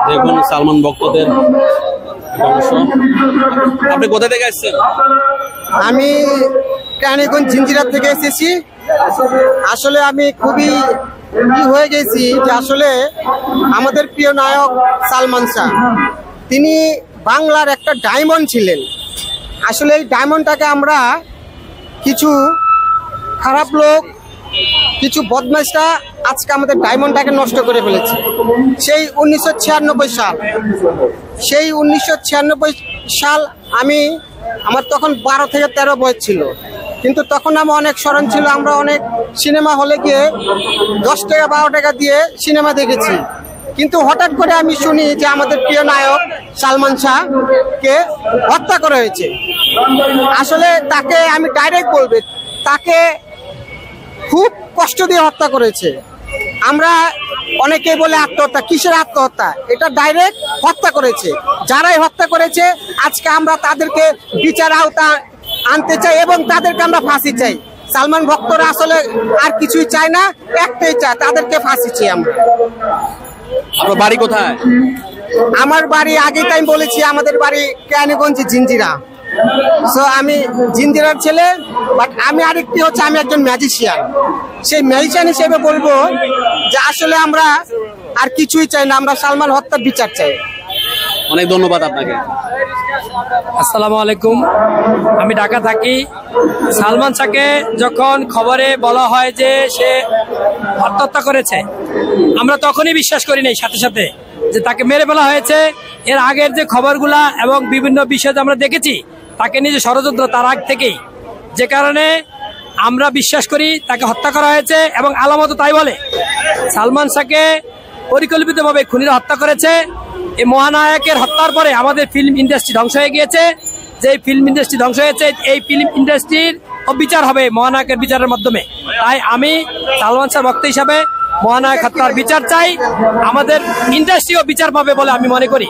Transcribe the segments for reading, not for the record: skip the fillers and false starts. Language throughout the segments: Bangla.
দেখুন সালমান ভক্তদের অংশ। আপনি কোথা থেকে আসছেন? আমি কেরানীগঞ্জ জিঞ্জিরা থেকে এসেছি। আসলে আমি খুবই হয়ে গেছি যে আসলে আমাদের প্রিয় নায়ক সালমান শাহ, তিনি বাংলার একটা ডায়মন্ড ছিলেন। আসলে এই ডায়মন্ডটাকে আমরা কিছু খারাপ লোক, কিছু বদমাইশরা আজকে আমাদের ডায়মন্ডটাকে নষ্ট করে ফেলেছে। সেই 1996 সাল, সেই 1996 সাল আমার তখন 12 থেকে 13 বয়স ছিল, কিন্তু তখন আমার অনেক স্মরণ ছিল। আমরা অনেক সিনেমা হলে গিয়ে 10 টাকা 12 টাকা দিয়ে সিনেমা দেখেছি, কিন্তু হঠাৎ করে আমি শুনি যে আমাদের প্রিয় নায়ক সালমান শাহকে হত্যা করা হয়েছে। আসলে তাকে আমি ডাইরেক্ট বলবো, তাকে খুব কষ্ট দিয়ে হত্যা করেছে। আমরা অনেকে বলে আত্মহত্যা, কিসের আত্মহত্যা? এটা ডাইরেক্ট হত্যা করেছে। যারাই হত্যা করেছে আজকে আমরা তাদেরকে বিচার আওতা আনতে চাই এবং তাদেরকে আমরা ফাঁসি চাই। সালমান ভক্তরা আসলে আর কিছুই চায় না, একটাই চায়, তাদেরকে ফাঁসি চাই আমরা। আপনার বাড়ি কোথায়? আমার বাড়ি আগেই টাইম বলেছি, আমাদের বাড়ি কেরানীগঞ্জ জিঞ্জিরা। সো আমি জিঞ্জিরার ছেলে, বাট আমি আরেকটি হচ্ছে আমি একজন ম্যাজিশিয়ান। সেই ম্যাজিশিয়ান হিসেবে বলবো যে আসলে আমরা আর কিছুই চাই না, আমরা সালমান হত্যার বিচার চাই। অনেক ধন্যবাদ আপনাকে। আসসালামু আলাইকুম, আমি ঢাকা থাকি। সালমান শাহকে যখন খবরে বলা হয় যে সে আত্মহত্যা করেছে, আমরা তখনই বিশ্বাস করি নাই সাথে সাথে যে তাকে মেরে ফেলা হয়েছে। এর আগের যে খবরগুলা এবং বিভিন্ন বিষয় আমরা দেখেছি তাকে নিয়ে যে ষড়যন্ত্র, তার আগ থেকেই, যে কারণে আমরা বিশ্বাস করি তাকে হত্যা করা হয়েছে। এবং আলামত তাই বলে, সালমান শাহকে পরিকল্পিতভাবে খুনিরা হত্যা করেছে। এই মহানায়কের হত্যার পরে আমাদের ফিল্ম ইন্ডাস্ট্রি ধ্বংস হয়ে গিয়েছে। যে ফিল্ম ইন্ডাস্ট্রি ধ্বংস হয়েছে, এই ফিল্ম ইন্ডাস্ট্রির বিচার হবে মহানায়কের বিচারের মাধ্যমে। তাই আমি সালমান শাহ ভক্ত হিসাবে মহানায়ক হত্যার বিচার চাই। আমাদের ইন্ডাস্ট্রিও বিচার পাবে বলে আমি মনে করি।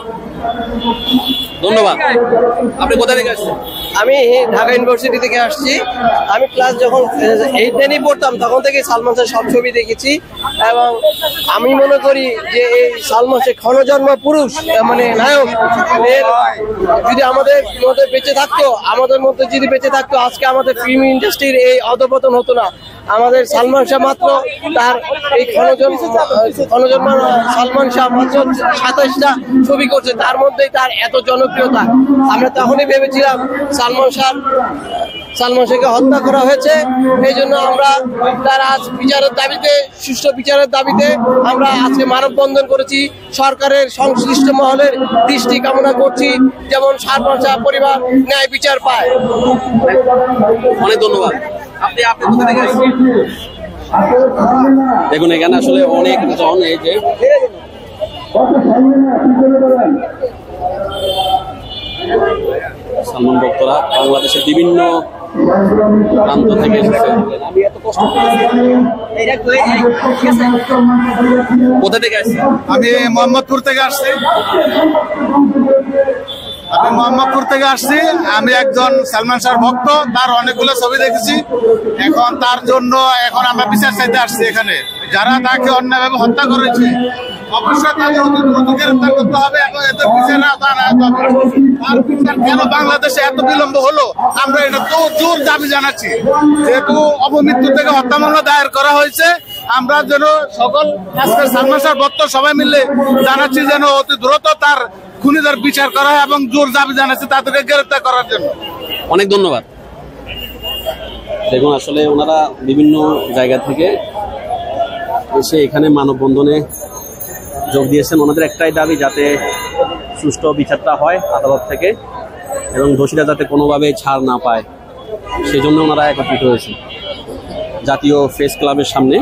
ধন্যবাদ। আপনি কোথা থেকে আসছেন? আমি ঢাকা ইউনিভার্সিটি থেকে আসছি। আমি ক্লাস যখন 8-10 পড়তাম তখন থেকে সালমান শাহ সব ছবি দেখেছি, এবং আমি মনে করি যে এই সালমান শাহ ক্ষণজন্ম পুরুষ, মানে নায়ক, এর যদি আমাদের মধ্যে বেঁচে থাকতো, আমাদের মধ্যে যদি বেঁচে থাকতো, আজকে আমাদের ফিল্ম ইন্ডাস্ট্রির এই অধপতন হতো না। আমাদের সালমান শাহ মাত্র তার এই ক্ষণজন্ম সালমান শাহ মাত্র 27টা ছবি করছে, তার মধ্যেই তার এত জনপ্রিয়তা। আমরা তখনই ভেবেছিলাম সালমান শাহকে হত্যা করা হয়েছে। এই জন্য আমরা তার আজ বিচারের দাবিতে, সুষ্ঠু বিচারের দাবিতে আমরা আজকে মানববন্ধন করেছি। সরকারের সংশ্লিষ্ট মহলের দৃষ্টি কামনা করছি, যেমন সালমান শাহ পরিবার ন্যায় বিচার পায়। অনেক ধন্যবাদ। আপনি কোথা থেকে আসছেন? দেখুন এখানে আসলে অনেক জন, এই যে সালমান ভক্তরা বাংলাদেশের বিভিন্ন প্রান্ত থেকে এসেছে। আমি এত কষ্ট কোথা থেকে আসছি? আমি মোহাম্মদপুর থেকে আসছি। আমি একজন সালমান শাহর ভক্ত, তার অনেকগুলো ছবি দেখেছি। এখন তার জন্য আমরা বিচার চাইতে আসছি এখানে। যারা তাকে অন্যায়ভাবে হত্যা করেছে অবশ্যই তাদের গ্রেফতার করতে হবে। এখন এত বিচার তার বিচার কেন বাংলাদেশে এত বিলম্ব হলো, আমরা এটা তো জোর দাবি জানাচ্ছি। যেহেতু অপমৃত্যু থেকে হত্যা মামলা দায়ের করা হয়েছে, আমরা যেন সকল আজকের সালমান শাহর ভক্ত সবাই মিলে জানাচ্ছি যেন অতি দ্রুত তার খুনিদের বিচার করা হয় এবং জোর দাবি জানাচ্ছি তাদেরকে গ্রেফতার করার জন্য। অনেক ধন্যবাদ। দেখুন আসলে ওনারা বিভিন্ন জায়গা থেকে এসে এখানে মানববন্ধনে যোগ দিয়েছেন। ওনাদের একটাই দাবি, যাতে সুষ্ঠু বিচারটা হয় আদালত থেকে এবং দোষীরা যাতে কোনোভাবে ছাড় না পায়, সেই জন্য ওনারা একত্রিত হয়েছে জাতীয় প্রেস ক্লাবের সামনে।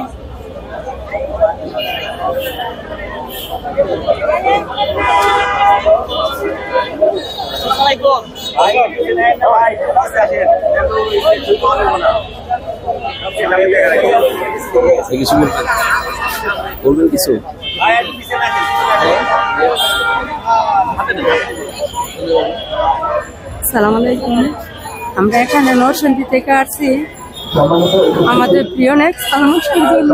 কিছু বলবেন? কিছু আসসালামু আলাইকুম, আমরা এখানে নরসিংদী থেকে আসছি আমাদের প্রিয় নায়ক সালমান শাহের জন্য।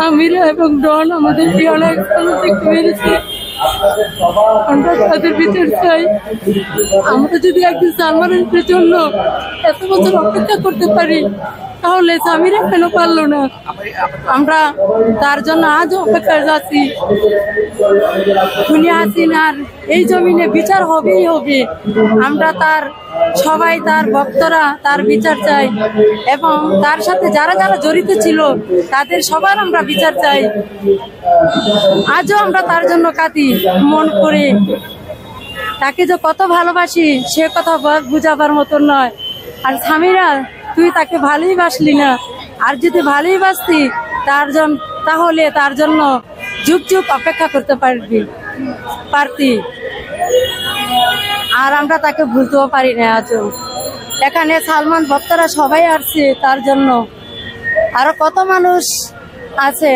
আমিরা এবং ডন আমাদের অনেক দেখতে পেরেছে। আমরা তাদের বিচার চাই। আমরা যদি একদিন সালমানের জন্য এত বছর অপেক্ষা করতে পারি, তাহলে স্বামীরা কেন পারলো না? আমরা তার জন্য আজও অপেক্ষায় যাচ্ছি। দুনিয়া হাসিনার এই জমিনে বিচার হবেই হবে। আমরা সবাই তার ভক্তরা তার বিচার চাই, এবং তার সাথে যারা যারা জড়িত ছিল তাদের সবার আমরা বিচার চাই। আজও আমরা তার জন্য কাঁদি মন করে। তাকে যে কত ভালোবাসি সে কথা বুঝাবার মতো নয়। আর স্বামীরা, তুই তাকে ভালোই বাসলি না। আর যদি ভালোই বাসতি তাহলে তার জন্য যুগ যুগ অপেক্ষা করতে পারতি। আর আমরা তাকে ভুলতেও পারি না আজও। এখানে সালমান ভক্তরা সবাই আসছে তার জন্য, আরো কত মানুষ আছে।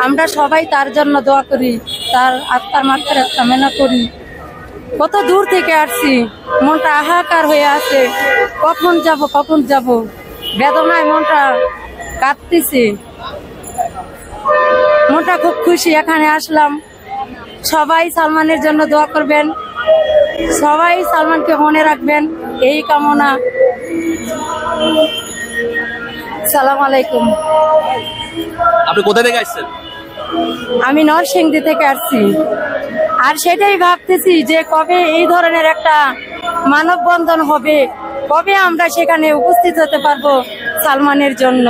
আমরা সবাই তার জন্য দোয়া করি, তার আত্মার মাত্রার কামনা করি। কত দূর থেকে আসছি, মনটা হাহাকার হয়ে আছে। কখন যাব বেদনায় মনটা কাঁদতেছে। মনটা খুব খুশি এখানে আসলাম। সবাই সালমানের জন্য দোয়া করবেন, সবাই সালমানকে মনে রাখবেন, এই কামনা। সালাম আলাইকুম। আপনি কোথা থেকে আসছেন? আমি নরসিংদী থেকে আসছি। আর সেটাই ভাবতেছি যে কবে এই ধরনের একটা মানববন্ধন হবে, কবে আমরা সেখানে উপস্থিত হতে পারবো সালমানের জন্য।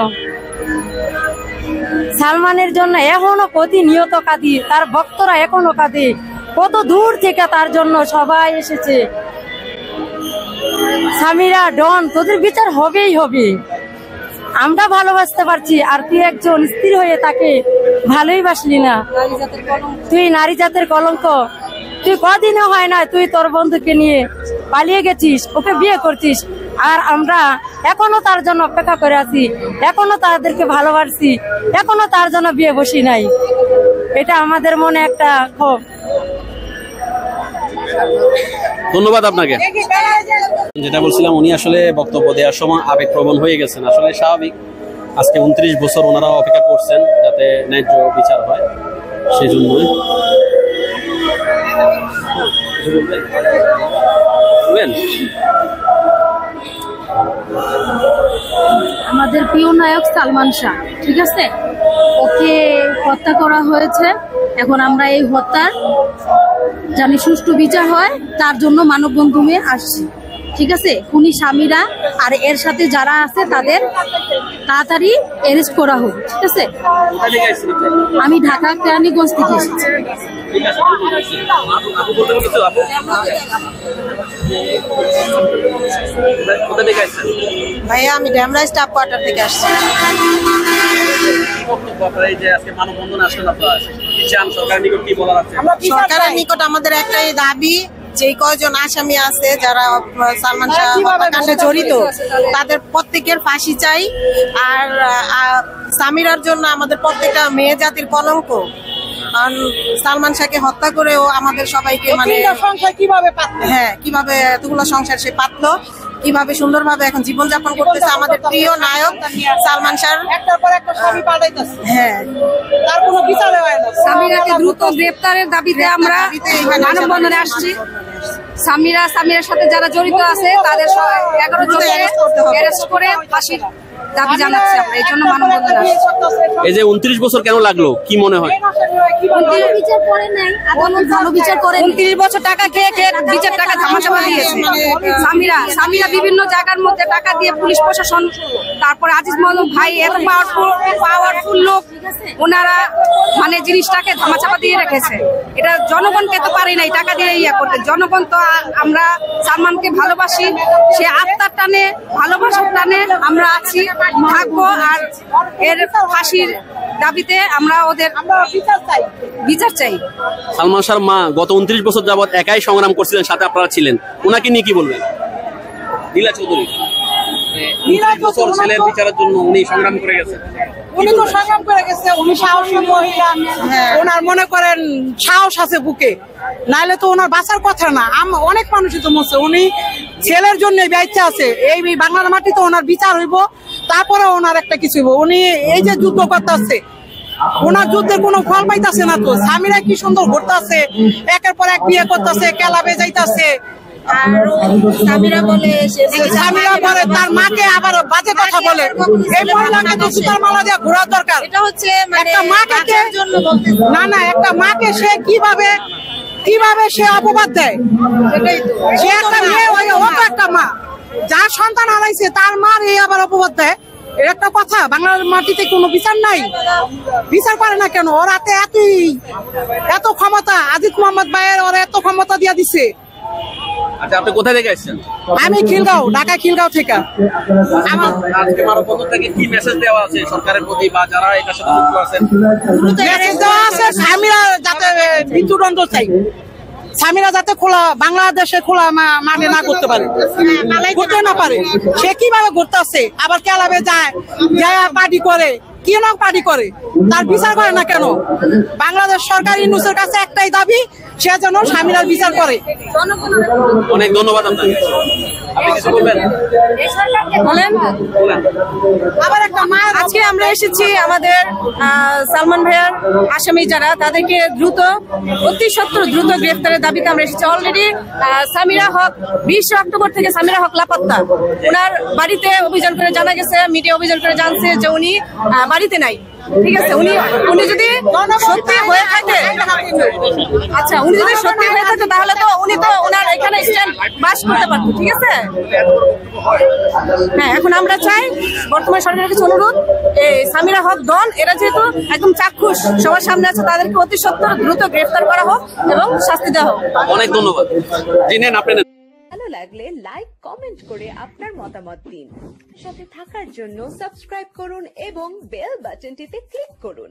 সালমানের জন্য এখনো প্রতিনিয়ত কাঁদি, তার ভক্তরা এখনো কাঁদে। কত দূর থেকে তার জন্য সবাই এসেছে। সামিরা, ডন, তোদের বিচার হবেই হবে। আমরা ভালোবাসতে পারছি, আর তুই একজন স্ত্রী হয়ে তাকে ভালোই বাসলি না। তুই নারী জাতের কলঙ্ক। তুই কদিনও হয় না তুই তোর বন্ধুকে নিয়ে পালিয়ে গেছিস, ওকে বিয়ে করছিস। আর আমরা এখনো তার জন্য অপেক্ষা করে আছি, এখনো তাদেরকে ভালোবাসি, এখনো তার জন্য বিয়ে বসি নাই। এটা আমাদের মনে একটা ক্ষোভ। ধন্যবাদ আপনাকে। যেটা বলছিলাম, উনি আসলে বক্তব্য দেওয়ার সময় আবেগপ্রবণ হয়ে গেছেন। আসলে স্বাভাবিক, আজকে 29 বছর ওনারা অপেক্ষা করছেন যাতে ন্যায্য বিচার হয়, সেই জন্যই। আমাদের প্রিয় নায়ক সালমান শাহ, ঠিক আছে, ওকে হত্যা করা হয়েছে। এখন আমরা এই হত্যার জানি সুষ্ঠু বিচার হয়, তার জন্য মানববন্ধনে আসছি। ঠিক আছে, খুনি স্বামীরা আর এর সাথে যারা আছে তাদের তাড়াতাড়ি অ্যারেস্ট করা হোক। ঠিক আছে, আমি ঢাকা কেরানীগঞ্জ থেকে এসেছি। ভাইয়া, আমি ড্যামরা স্টাফ কোয়ার্টার থেকে আসছি। সরকারের নিকট আমাদের একটাই দাবি, যে কয়জন আসামি আছে যারা সালমান শাহ হত্যাকাণ্ডে জড়িত, তাদের প্রত্যেকের ফাঁসি চাই। আর সামিরার জন্য আমাদের প্রত্যেকটা মেয়ে জাতির কলঙ্ক। সালমান শাহকে হত্যা করেও আমাদের সবাইকে কিভাবে এতগুলো সংসার সে পাতলো, কিভাবে সুন্দরভাবে এখন জীবনযাপন করতেছে আমাদের প্রিয় নায়ক সালমান শাহ। সামিরাকে দ্রুত গ্রেপ্তারের দাবিতে আমরা মানববন্ধনে আসছি। সামিরার সাথে যারা জড়িত আছে তাদের 11 জনকে অ্যারেস্ট করে ফাঁসির দাবি জানাচ্ছি আমরা, এই জন্য মানববন্ধনে আসছি। এই যে 29 বছর কেন লাগলো, কি মনে হয়? 29 বছর টাকা খেয়ে বিচার টাকা ধামাচাপা দিয়েছে সামিরা বিভিন্ন জায়গার মধ্যে টাকা দিয়ে পুলিশ প্রশাসন, তারপরে আজিজ মাহমুদ ভাই, এত পাওয়ারফুল লোক, ওনারা মানে জিনিসটাকে ধামাচাপা দিয়ে রেখেছে। এটা জনগণকে তো পারি নাই টাকা দিয়ে ইয়া করতে। জনগণ তো আমরা সালমানকে ভালোবাসি, সে আত্মার টানে ভালোবাসার টানে আমরা আছি, থাকবো। আর এর ফাঁসির দাবিতে আমরা ওদের বিচার চাই। সালমান শাহর মা গত 29 বছর যাবত একাই সংগ্রাম করছিলেন, সাথে আপনারা ছিলেন। ওনাকে নিয়ে কি বলবেন? নীলা চৌধুরী বছর ছেলের বিচারের জন্য উনি সংগ্রাম করে গেছেন। উনি তো সংগ্রাম করে গেছে, উনি সাহসী মহিলা। ওনার মনে করেন সাহস আছে বুকে, নাইলে তো ওনার বাঁচার কথা না। অনেক মানুষই তো মরছে, উনি ছেলের জন্য বেঁচে আছে। এই বাংলার মাটি তো ওনার বিচার হইব, তারপরে ওনার একটা কিছু হইবো। উনি এই যে যুদ্ধ করতেছে, ওনার যুদ্ধের কোনো ফল পাইতাছে না তো। স্বামীরা কি সুন্দর ঘুরতেছে, একের পর এক বিয়ে করতেছে, ক্লাবে যাইতাছে। স্বামীরা বলে তার মাকে আবার বাজে কথা বলে। এই মহিলাকে তো সুতার মালা দিয়ে ঘোরার দরকার। এটা হচ্ছে একটা মাকে না একটা মাকে সে কিভাবে সে অপবাদ দেয়। সে একটা মেয়ে, ও তো একটা মা, যার সন্তান হারাইছে তার মার এই আবার অপবাদ দেয়। এর একটা কথা, বাংলার মাটিতে কোনো বিচার নাই, বিচার করে না কেন? ওর হাতে এত ক্ষমতা, আজিজ মোহাম্মদ ভাইয়ের ওরা এত ক্ষমতা দিয়া দিছে। আচ্ছা, আপনি কোথায় থেকে আসছেন? আমি খিলগাঁও, ঢাকা খিলগাঁও থেকে। আমার আজকে মানববন্ধন থেকে কি মেসেজ দেওয়া আছে সরকারের প্রতি বা যারা এটার সাথে যুক্ত আছেন? মেসেজ দেওয়া আছে স্বামীরা যাতে মৃত্যুদণ্ড চাই, স্বামীরা যাতে খোলা বাংলাদেশে খোলা মানে না করতে পারে, করতে না পারে। সে কিভাবে করতে আসছে, আবার ক্লাবে যায় পার্টি করে, কি না পার্টি করে, তার বিচার করে না কেন? বাংলাদেশ সরকার ইউনূসের কাছে একটাই দাবি, সে যেন স্বামীরা বিচার করে। অনেক ধন্যবাদ আপনাকে। আপনি কিছু বলবেন? বলেন। আবার একটা মায়ের আজকে আমরা এসেছি আমাদের সালমান ভাইয়ার আসামি যারা, তাদেরকে অতি সত্বর দ্রুত গ্রেফতারের দাবিতে আমরা এসেছি। অলরেডি সামিরা হক 20 অক্টোবর থেকে সামিরা হক লাপাত্তা। ওনার বাড়িতে অভিযান করে জানা গেছে, মিডিয়া অভিযান করে জানছে যে উনি বাড়িতে নাই। ঠিক আছে, উনি যদি সত্যি হয়ে থাকে, আচ্ছা উনি যদি সত্যি হয়ে থাকে তাহলে তো উনি তো ওনার এখানে স্ট্যান্ড পাস করতে পারতো। ঠিক আছে, হ্যাঁ, এখন আমরা চাই বর্তমান সরকারের কাছে অনুরোধ, সামিরা হক ডন এরা যেহেতু একদম চাক্ষুষ সবার সামনে আছে, তাদেরকে অতি সত্বর দ্রুত গ্রেফতার করা হোক এবং শাস্তি দেওয়া হোক। অনেক ধন্যবাদ। জি নেন, আপনি নেন। ভালো লাগলে লাইক কমেন্ট করে আপনার মতামত দিন। সাথে থাকার জন্য সাবস্ক্রাইব করুন এবং বেল বাটনটিতে ক্লিক করুন।